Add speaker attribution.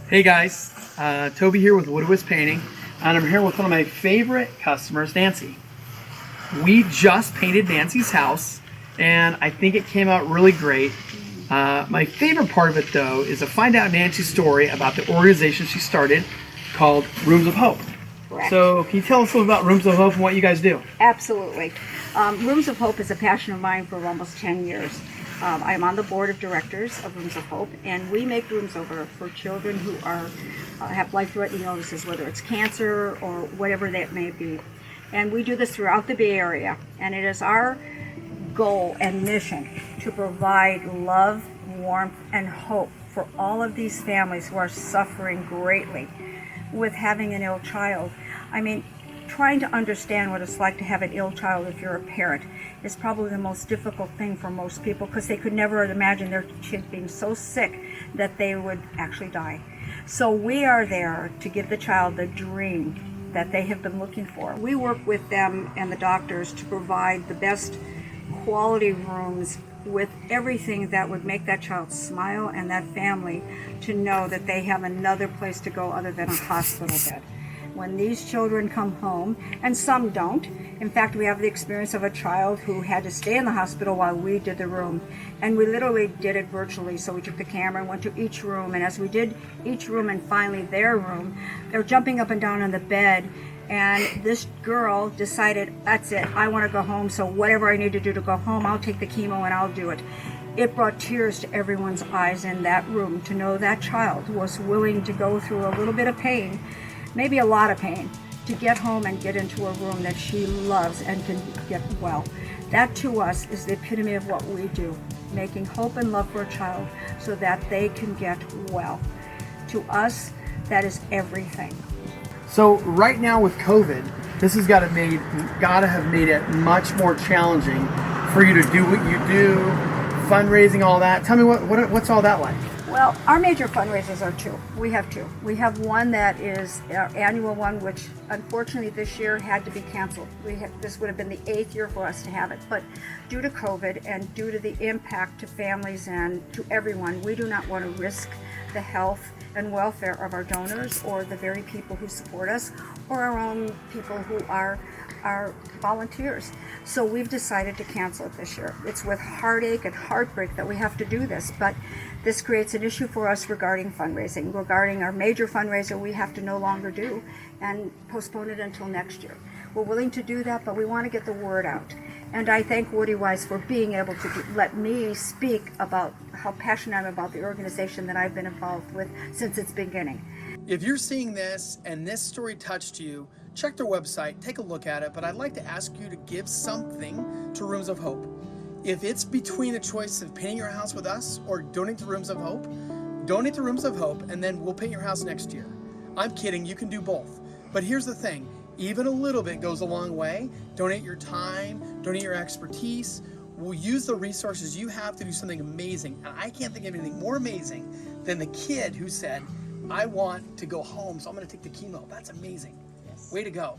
Speaker 1: Hey guys, Toby here with Woodiwiss Painting, and I'm here with one of my favorite customers, Nancy. We just painted Nancy's house, and I think it came out really great. My favorite part of it, though, is to find out Nancy's story about the organization she started called Rooms of Hope.
Speaker 2: Correct.
Speaker 1: So can you tell us a little about Rooms of Hope and what you guys do?
Speaker 2: Absolutely. Rooms of Hope is a passion of mine for almost 10 years. I'm on the board of directors of Rooms of Hope, and we make rooms over for children who have life-threatening illnesses, whether it's cancer or whatever that may be. And we do this throughout the Bay Area, and it is our goal and mission to provide love, warmth, and hope for all of these families who are suffering greatly with having an ill child. I mean, trying to understand what it's like to have an ill child if you're a parent is probably the most difficult thing for most people, because they could never imagine their kid being so sick that they would actually die. So we are there to give the child the dream that they have been looking for. We work with them and the doctors to provide the best quality rooms with everything that would make that child smile and that family to know that they have another place to go other than a hospital bed. When these children come home, and some don't. In fact, we have the experience of a child who had to stay in the hospital while we did the room. And we literally did it virtually. So we took the camera and went to each room. And as we did each room and finally their room, they're jumping up and down on the bed. And this girl decided, that's it, I want to go home. So whatever I need to do to go home, I'll take the chemo and I'll do it. It brought tears to everyone's eyes in that room to know that child was willing to go through a little bit of pain, maybe a lot of pain, to get home and get into a room that she loves and can get well. That to us is the epitome of what we do, making hope and love for a child so that they can get well. To us, that is everything.
Speaker 1: So right now with COVID, this has got to have made it much more challenging for you to do what you do, fundraising, all that. Tell me what's all that like?
Speaker 2: Well, our major fundraisers are two. We have two. We have one that is our annual one, which unfortunately this year had to be canceled. This would have been the 8th year for us to have it, but due to COVID and due to the impact to families and to everyone, we do not want to risk the health and welfare of our donors or the very people who support us or our own people who are our volunteers. So we've decided to cancel it this year. It's with heartache and heartbreak that we have to do this, but this creates an issue for us regarding fundraising. Regarding our major fundraiser, we have to no longer do and postpone it until next year. We're willing to do that, but we want to get the word out. And I thank Woodiwiss for being able to let me speak about how passionate I'm about the organization that I've been involved with since its beginning.
Speaker 1: If you're seeing this and this story touched you, check their website, take a look at it, but I'd like to ask you to give something to Rooms of Hope. If it's between a choice of painting your house with us or donate to Rooms of Hope, donate to Rooms of Hope and then we'll paint your house next year. I'm kidding, you can do both. But here's the thing, even a little bit goes a long way. Donate your time, donate your expertise. We'll use the resources you have to do something amazing. And I can't think of anything more amazing than the kid who said, I want to go home, so I'm going to take the chemo. That's amazing.
Speaker 2: Yes.
Speaker 1: Way to go.